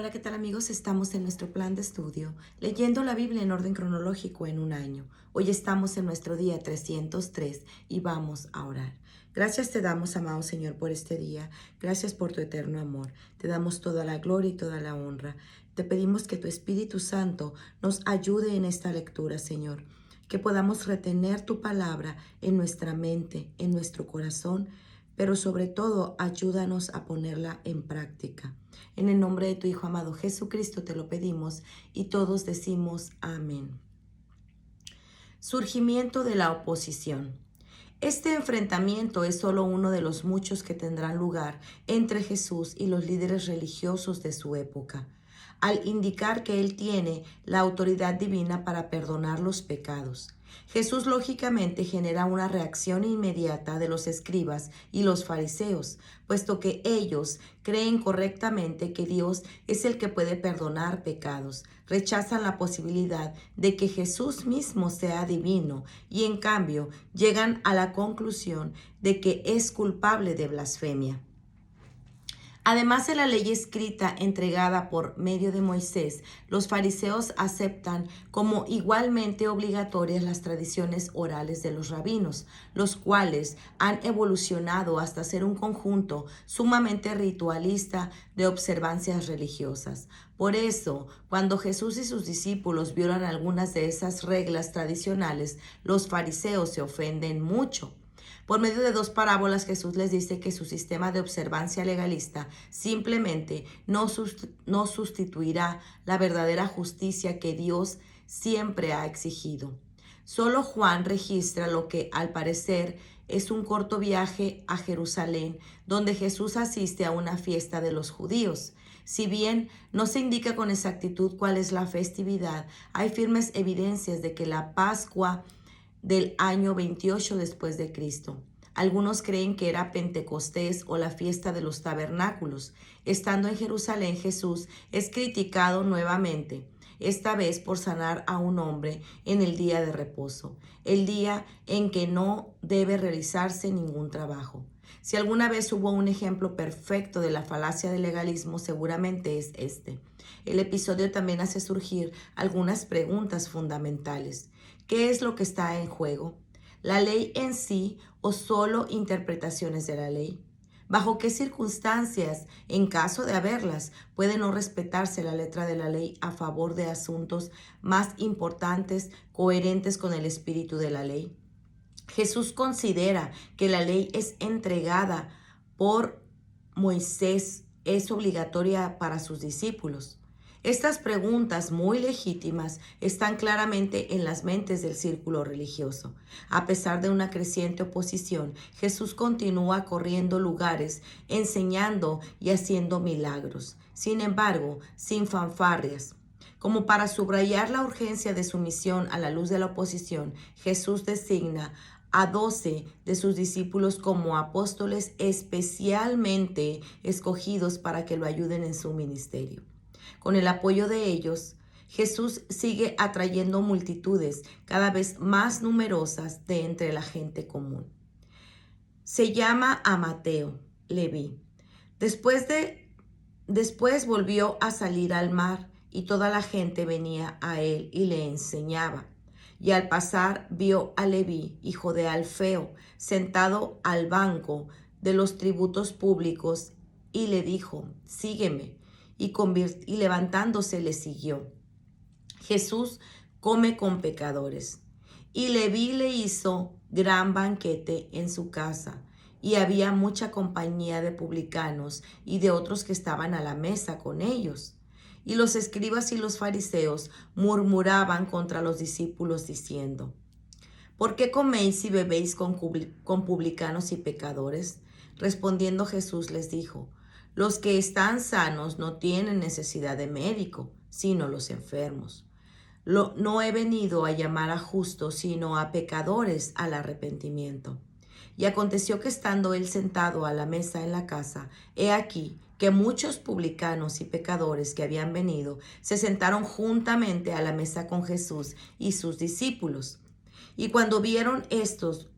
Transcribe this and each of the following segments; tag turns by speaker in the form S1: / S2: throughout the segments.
S1: Hola, ¿qué tal amigos? Estamos en nuestro plan de estudio, leyendo la Biblia en orden cronológico en un año. Hoy estamos en nuestro día 303 y vamos a orar. Gracias te damos, amado Señor, por este día. Gracias por tu eterno amor. Te damos toda la gloria y toda la honra. Te pedimos que tu Espíritu Santo nos ayude en esta lectura, Señor. Que podamos retener tu palabra en nuestra mente, en nuestro corazón, pero sobre todo ayúdanos a ponerla en práctica. En el nombre de tu Hijo amado Jesucristo te lo pedimos y todos decimos amén. Surgimiento de la oposición. Este enfrentamiento es solo uno de los muchos que tendrán lugar entre Jesús y los líderes religiosos de su época, al indicar que Él tiene la autoridad divina para perdonar los pecados. Jesús lógicamente genera una reacción inmediata de los escribas y los fariseos, puesto que ellos creen correctamente que Dios es el que puede perdonar pecados. Rechazan la posibilidad de que Jesús mismo sea divino y en cambio llegan a la conclusión de que es culpable de blasfemia. Además de la ley escrita entregada por medio de Moisés, los fariseos aceptan como igualmente obligatorias las tradiciones orales de los rabinos, los cuales han evolucionado hasta ser un conjunto sumamente ritualista de observancias religiosas. Por eso, cuando Jesús y sus discípulos violan algunas de esas reglas tradicionales, los fariseos se ofenden mucho. Por medio de dos parábolas, Jesús les dice que su sistema de observancia legalista simplemente no sustituirá la verdadera justicia que Dios siempre ha exigido. Solo Juan registra lo que al parecer es un corto viaje a Jerusalén, donde Jesús asiste a una fiesta de los judíos. Si bien no se indica con exactitud cuál es la festividad, hay firmes evidencias de que la Pascua del año 28 después de Cristo. Algunos creen que era Pentecostés o la fiesta de los tabernáculos. Estando en Jerusalén, Jesús es criticado nuevamente, esta vez por sanar a un hombre en el día de reposo, el día en que no debe realizarse ningún trabajo. Si alguna vez hubo un ejemplo perfecto de la falacia del legalismo, seguramente es este. El episodio también hace surgir algunas preguntas fundamentales. ¿Qué es lo que está en juego? ¿La ley en sí o solo interpretaciones de la ley? ¿Bajo qué circunstancias, en caso de haberlas, puede no respetarse la letra de la ley a favor de asuntos más importantes, coherentes con el espíritu de la ley? Jesús considera que la ley es entregada por Moisés, es obligatoria para sus discípulos. Estas preguntas muy legítimas están claramente en las mentes del círculo religioso. A pesar de una creciente oposición, Jesús continúa corriendo lugares, enseñando y haciendo milagros. Sin embargo, sin fanfarrias. Como para subrayar la urgencia de su misión a la luz de la oposición, Jesús designa a 12 de sus discípulos como apóstoles especialmente escogidos para que lo ayuden en su ministerio. Con el apoyo de ellos, Jesús sigue atrayendo multitudes cada vez más numerosas de entre la gente común. Se llama a Mateo, Leví. Después volvió a salir al mar y toda la gente venía a él y le enseñaba. Y al pasar vio a Leví, hijo de Alfeo, sentado al banco de los tributos públicos y le dijo, sígueme. Y levantándose le siguió. Jesús come con pecadores. Y Leví le hizo gran banquete en su casa, y había mucha compañía de publicanos y de otros que estaban a la mesa con ellos. Y los escribas y los fariseos murmuraban contra los discípulos diciendo, ¿por qué coméis y bebéis con publicanos y pecadores? Respondiendo Jesús les dijo, los que están sanos no tienen necesidad de médico, sino los enfermos. No he venido a llamar a justos, sino a pecadores al arrepentimiento. Y aconteció que estando él sentado a la mesa en la casa, he aquí que muchos publicanos y pecadores que habían venido se sentaron juntamente a la mesa con Jesús y sus discípulos. Y cuando vieron estos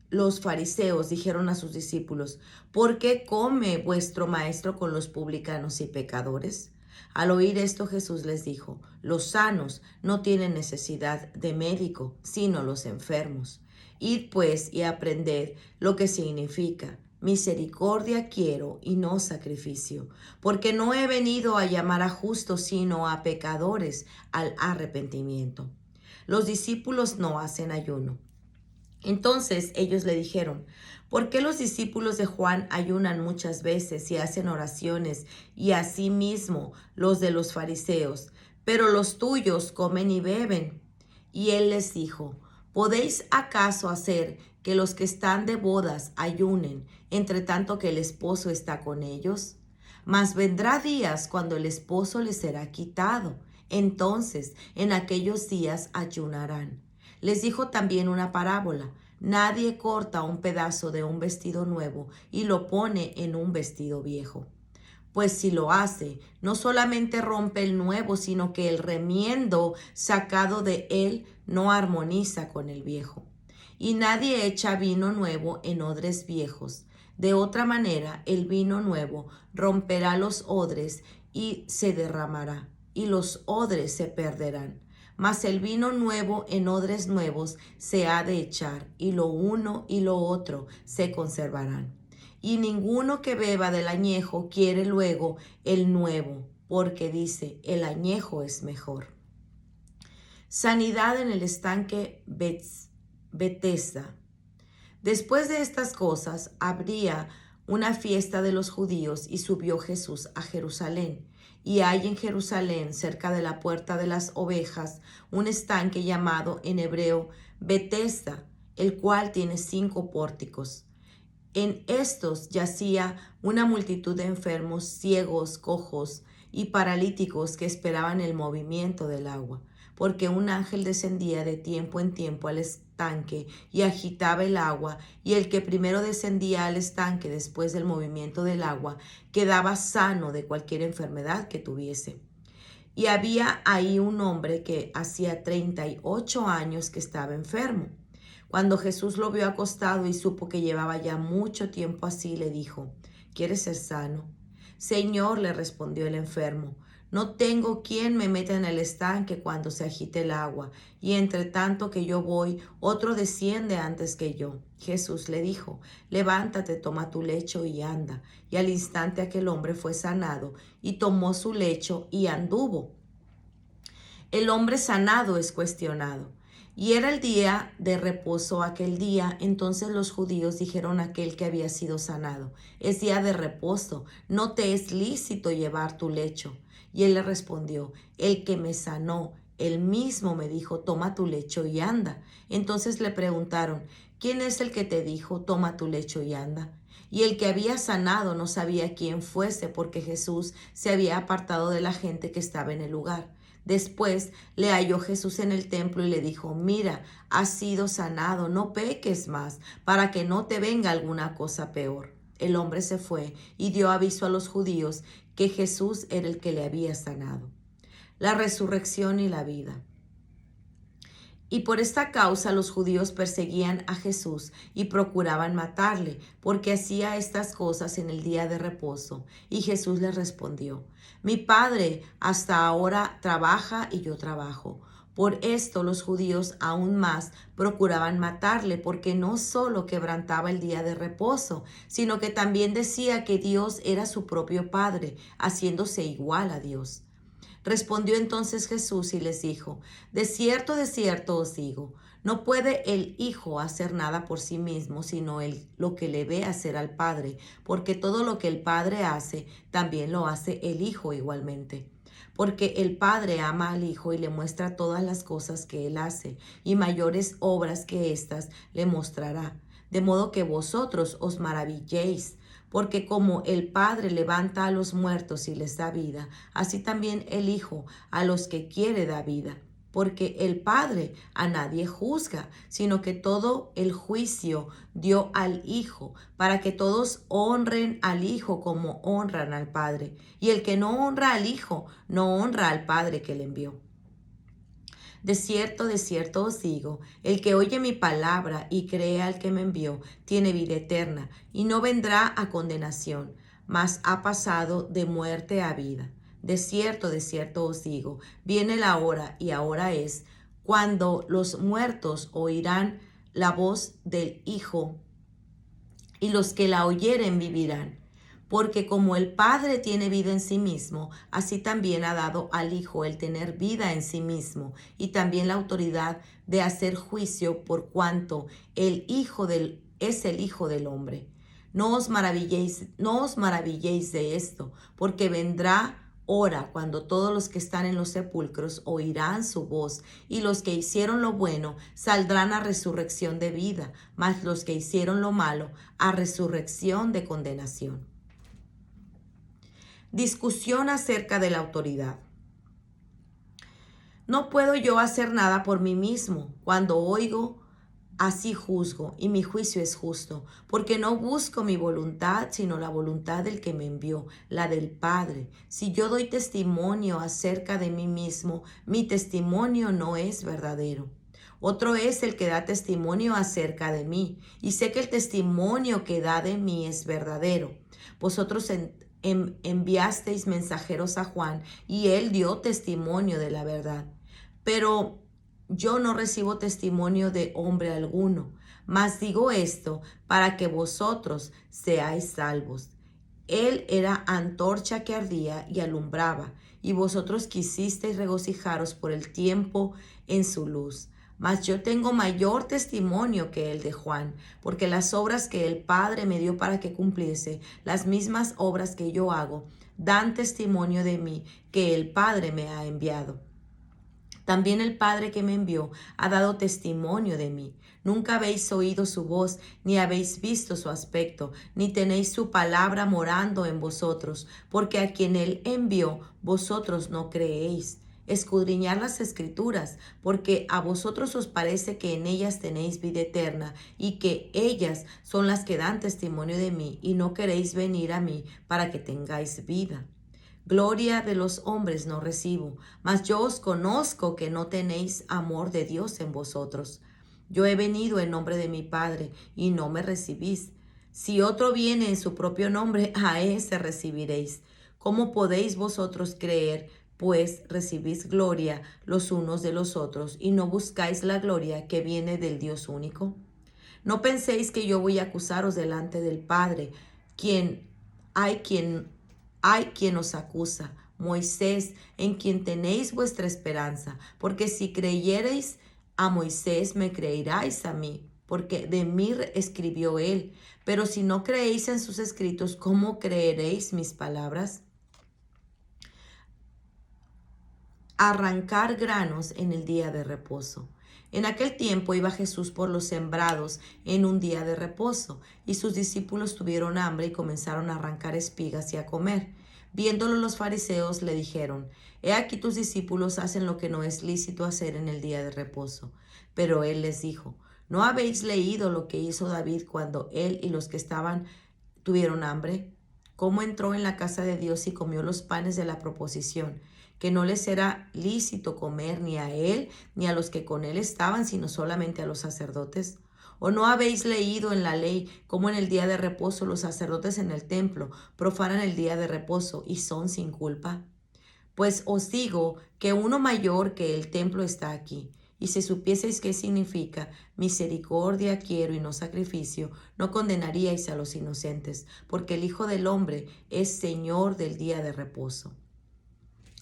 S1: los fariseos dijeron a sus discípulos: ¿por qué come vuestro maestro con los publicanos y pecadores? Al oír esto, Jesús les dijo: los sanos no tienen necesidad de médico, sino los enfermos. Id pues y aprended lo que significa: misericordia quiero y no sacrificio, porque no he venido a llamar a justos, sino a pecadores al arrepentimiento. Los discípulos no hacen ayuno. Entonces ellos le dijeron: ¿por qué los discípulos de Juan ayunan muchas veces y hacen oraciones, y asimismo los de los fariseos, pero los tuyos comen y beben? Y él les dijo: ¿podéis acaso hacer que los que están de bodas ayunen, entre tanto que el esposo está con ellos? Mas vendrá días cuando el esposo les será quitado. Entonces en aquellos días ayunarán. Les dijo también una parábola: nadie corta un pedazo de un vestido nuevo y lo pone en un vestido viejo. Pues si lo hace, no solamente rompe el nuevo, sino que el remiendo sacado de él no armoniza con el viejo. Y nadie echa vino nuevo en odres viejos. De otra manera, el vino nuevo romperá los odres y se derramará, y los odres se perderán. Mas el vino nuevo en odres nuevos se ha de echar, y lo uno y lo otro se conservarán. Y ninguno que beba del añejo quiere luego el nuevo, porque dice: el añejo es mejor. Sanidad en el estanque Betesda. Después de estas cosas, habría una fiesta de los judíos y subió Jesús a Jerusalén. Y hay en Jerusalén, cerca de la puerta de las ovejas, un estanque llamado en hebreo Betesda, el cual tiene 5 pórticos. En estos yacía una multitud de enfermos, ciegos, cojos y paralíticos que esperaban el movimiento del agua, porque un ángel descendía de tiempo en tiempo al estanque y agitaba el agua, y el que primero descendía al estanque después del movimiento del agua quedaba sano de cualquier enfermedad que tuviese. Y había ahí un hombre que hacía 38 años que estaba enfermo. Cuando Jesús lo vio acostado y supo que llevaba ya mucho tiempo así, le dijo: ¿quieres ser sano? Señor, le respondió el enfermo, no tengo quien me meta en el estanque cuando se agite el agua, y entre tanto que yo voy, otro desciende antes que yo. Jesús le dijo: levántate, toma tu lecho y anda. Y al instante aquel hombre fue sanado, y tomó su lecho y anduvo. El hombre sanado es cuestionado. Y era el día de reposo aquel día. Entonces los judíos dijeron a aquel que había sido sanado: es día de reposo, no te es lícito llevar tu lecho. Y él le respondió: el que me sanó, él mismo me dijo: toma tu lecho y anda. Entonces le preguntaron: ¿quién es el que te dijo: toma tu lecho y anda? Y el que había sanado no sabía quién fuese, porque Jesús se había apartado de la gente que estaba en el lugar. Después le halló Jesús en el templo y le dijo: mira, has sido sanado, no peques más, para que no te venga alguna cosa peor. El hombre se fue y dio aviso a los judíos que Jesús era el que le había sanado. La resurrección y la vida. Y por esta causa los judíos perseguían a Jesús y procuraban matarle, porque hacía estas cosas en el día de reposo. Y Jesús les respondió: mi Padre hasta ahora trabaja y yo trabajo. Por esto los judíos aún más procuraban matarle, porque no solo quebrantaba el día de reposo, sino que también decía que Dios era su propio Padre, haciéndose igual a Dios. Respondió entonces Jesús y les dijo: de cierto os digo, no puede el Hijo hacer nada por sí mismo, sino lo que le ve hacer al Padre, porque todo lo que el Padre hace, también lo hace el Hijo igualmente. Porque el Padre ama al Hijo y le muestra todas las cosas que Él hace, y mayores obras que éstas le mostrará, de modo que vosotros os maravilléis. Porque como el Padre levanta a los muertos y les da vida, así también el Hijo a los que quiere da vida. Porque el Padre a nadie juzga, sino que todo el juicio dio al Hijo, para que todos honren al Hijo como honran al Padre. Y el que no honra al Hijo, no honra al Padre que le envió. de cierto os digo, el que oye mi palabra y cree al que me envió, tiene vida eterna, y no vendrá a condenación, mas ha pasado de muerte a vida. De cierto os digo, viene la hora, y ahora es, cuando los muertos oirán la voz del Hijo, y los que la oyeren vivirán. Porque como el Padre tiene vida en sí mismo, así también ha dado al Hijo el tener vida en sí mismo, y también la autoridad de hacer juicio por cuanto es el Hijo del Hombre. No os maravilléis de esto, porque vendrá hora cuando todos los que están en los sepulcros oirán su voz, y los que hicieron lo bueno saldrán a resurrección de vida, mas los que hicieron lo malo a resurrección de condenación. Discusión acerca de la autoridad. No puedo yo hacer nada por mí mismo. Cuando oigo, así juzgo, y mi juicio es justo, porque no busco mi voluntad, sino la voluntad del que me envió, la del Padre. Si yo doy testimonio acerca de mí mismo, mi testimonio no es verdadero. Otro es el que da testimonio acerca de mí, y sé que el testimonio que da de mí es verdadero. Vosotros enviasteis mensajeros a Juan, y él dio testimonio de la verdad. Pero yo no recibo testimonio de hombre alguno, mas digo esto para que vosotros seáis salvos. Él era antorcha que ardía y alumbraba, y vosotros quisisteis regocijaros por el tiempo en su luz. Mas yo tengo mayor testimonio que el de Juan, porque las obras que el Padre me dio para que cumpliese, las mismas obras que yo hago, dan testimonio de mí que el Padre me ha enviado. También el Padre que me envió ha dado testimonio de mí. Nunca habéis oído su voz, ni habéis visto su aspecto, ni tenéis su palabra morando en vosotros, porque a quien él envió, vosotros no creéis. Escudriñad las Escrituras, porque a vosotros os parece que en ellas tenéis vida eterna, y que ellas son las que dan testimonio de mí, y no queréis venir a mí para que tengáis vida. Gloria de los hombres no recibo, mas yo os conozco que no tenéis amor de Dios en vosotros. Yo he venido en nombre de mi Padre, y no me recibís. Si otro viene en su propio nombre, a ese recibiréis. ¿Cómo podéis vosotros creer, pues recibís gloria los unos de los otros, y no buscáis la gloria que viene del Dios único? No penséis que yo voy a acusaros delante del Padre, quien os acusa, Moisés, en quien tenéis vuestra esperanza, porque si creyereis a Moisés, me creeráis a mí, porque de mí escribió él. Pero si no creéis en sus escritos, ¿cómo creeréis mis palabras? Arrancar granos en el día de reposo. En aquel tiempo iba Jesús por los sembrados en un día de reposo, y sus discípulos tuvieron hambre y comenzaron a arrancar espigas y a comer. Viéndolo los fariseos le dijeron: He aquí tus discípulos hacen lo que no es lícito hacer en el día de reposo. Pero él les dijo: ¿No habéis leído lo que hizo David cuando él y los que estaban tuvieron hambre? ¿Cómo entró en la casa de Dios y comió los panes de la proposición, que no les era lícito comer ni a él ni a los que con él estaban, sino solamente a los sacerdotes? ¿O no habéis leído en la ley cómo en el día de reposo los sacerdotes en el templo profanan el día de reposo y son sin culpa? Pues os digo que uno mayor que el templo está aquí. Y si supieseis qué significa misericordia quiero y no sacrificio, no condenaríais a los inocentes, porque el Hijo del Hombre es Señor del día de reposo.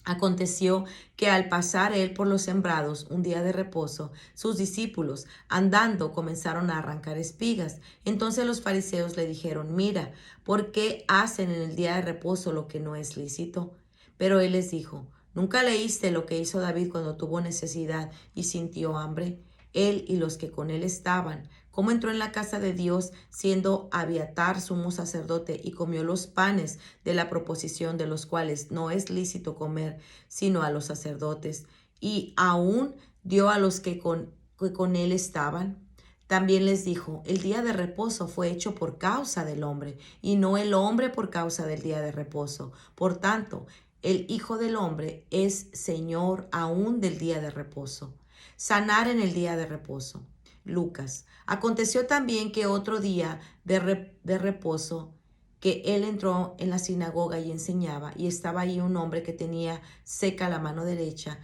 S1: Aconteció que al pasar él por los sembrados un día de reposo, sus discípulos, andando, comenzaron a arrancar espigas. Entonces los fariseos le dijeron: Mira, ¿por qué hacen en el día de reposo lo que no es lícito? Pero él les dijo: ¿Nunca leíste lo que hizo David cuando tuvo necesidad y sintió hambre? Él y los que con él estaban, cómo entró en la casa de Dios siendo Abiatar sumo sacerdote y comió los panes de la proposición, de los cuales no es lícito comer sino a los sacerdotes, y aún dio a los que con él estaban. También les dijo: el día de reposo fue hecho por causa del hombre, y no el hombre por causa del día de reposo. Por tanto, el Hijo del Hombre es Señor aún del día de reposo. Sanar en el día de reposo. Lucas. Aconteció también que otro día de reposo, que él entró en la sinagoga y enseñaba, y estaba ahí un hombre que tenía seca la mano derecha,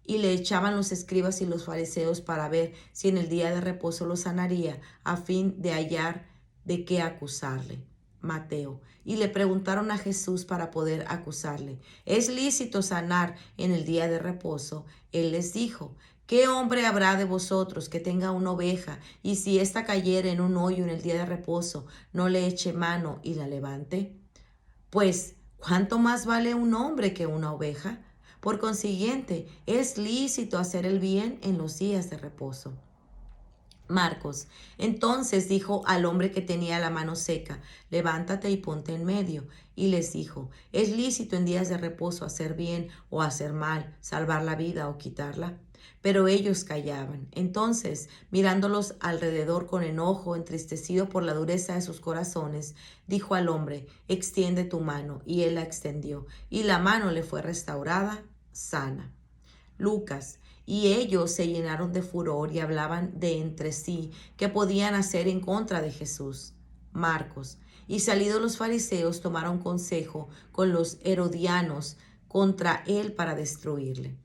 S1: y le echaban los escribas y los fariseos para ver si en el día de reposo lo sanaría, a fin de hallar de qué acusarle. Mateo. Y le preguntaron a Jesús para poder acusarle: ¿es lícito sanar en el día de reposo? Él les dijo: ¿qué hombre habrá de vosotros que tenga una oveja, y si ésta cayere en un hoyo en el día de reposo, no le eche mano y la levante? Pues, ¿cuánto más vale un hombre que una oveja? Por consiguiente, es lícito hacer el bien en los días de reposo. Marcos. Entonces dijo al hombre que tenía la mano seca: levántate y ponte en medio. Y les dijo: ¿es lícito en días de reposo hacer bien o hacer mal, salvar la vida o quitarla? Pero ellos callaban. Entonces, mirándolos alrededor con enojo, entristecido por la dureza de sus corazones, dijo al hombre: extiende tu mano. Y él la extendió, y la mano le fue restaurada, sana. Lucas. Y ellos se llenaron de furor y hablaban de entre sí qué podían hacer en contra de Jesús. Marcos. Y salidos los fariseos tomaron consejo con los herodianos contra él para destruirle.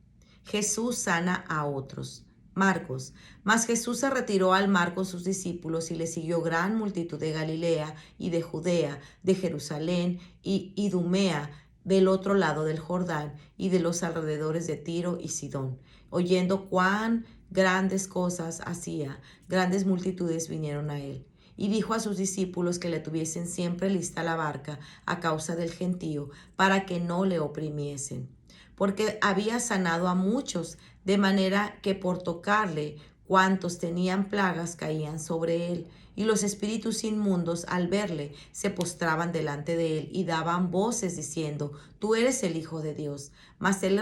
S1: Jesús sana a otros. Marcos. Mas Jesús se retiró al mar con sus discípulos, y le siguió gran multitud de Galilea y de Judea, de Jerusalén y Idumea, del otro lado del Jordán, y de los alrededores de Tiro y Sidón. Oyendo cuán grandes cosas hacía, grandes multitudes vinieron a él. Y dijo a sus discípulos que le tuviesen siempre lista la barca a causa del gentío, para que no le oprimiesen, porque había sanado a muchos, de manera que por tocarle cuantos tenían plagas caían sobre él. Y los espíritus inmundos, al verle, se postraban delante de él y daban voces diciendo: tú eres el Hijo de Dios. Mas él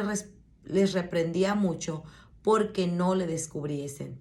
S1: les reprendía mucho porque no le descubriesen.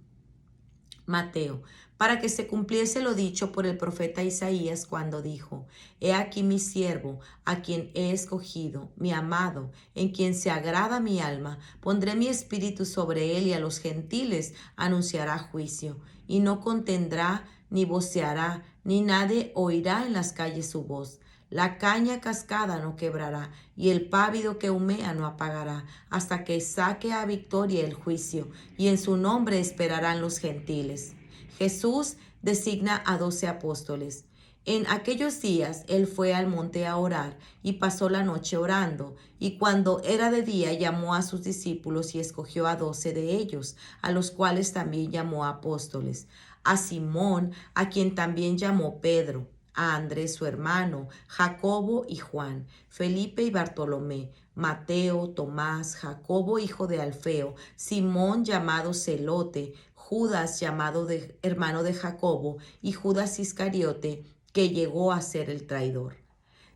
S1: Mateo. Para que se cumpliese lo dicho por el profeta Isaías cuando dijo: he aquí mi siervo, a quien he escogido, mi amado, en quien se agrada mi alma. Pondré mi espíritu sobre él, y a los gentiles anunciará juicio. Y no contendrá, ni voceará, ni nadie oirá en las calles su voz. La caña cascada no quebrará, y el pábido que humea no apagará, hasta que saque a victoria el juicio, y en su nombre esperarán los gentiles. Jesús designa a 12 apóstoles. En aquellos días él fue al monte a orar, y pasó la noche orando. Y cuando era de día, llamó a sus discípulos y escogió a 12 de ellos, a los cuales también llamó apóstoles: a Simón, a quien también llamó Pedro; a Andrés su hermano, Jacobo y Juan, Felipe y Bartolomé, Mateo, Tomás, Jacobo hijo de Alfeo, Simón llamado Celote, Judas llamado hermano de Jacobo, y Judas Iscariote, que llegó a ser el traidor.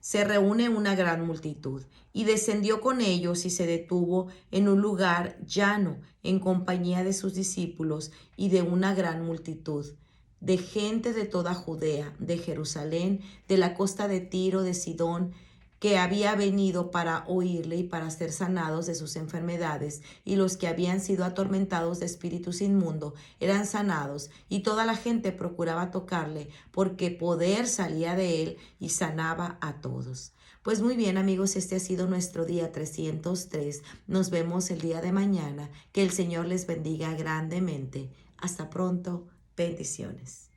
S1: Se reúne una gran multitud, y descendió con ellos y se detuvo en un lugar llano, en compañía de sus discípulos y de una gran multitud, de gente de toda Judea, de Jerusalén, de la costa de Tiro, de Sidón, que había venido para oírle y para ser sanados de sus enfermedades. Y los que habían sido atormentados de espíritus inmundos eran sanados, y toda la gente procuraba tocarle, porque poder salía de él y sanaba a todos. Pues muy bien, amigos, este ha sido nuestro día 303. Nos vemos el día de mañana. Que el Señor les bendiga grandemente. Hasta pronto. Bendiciones.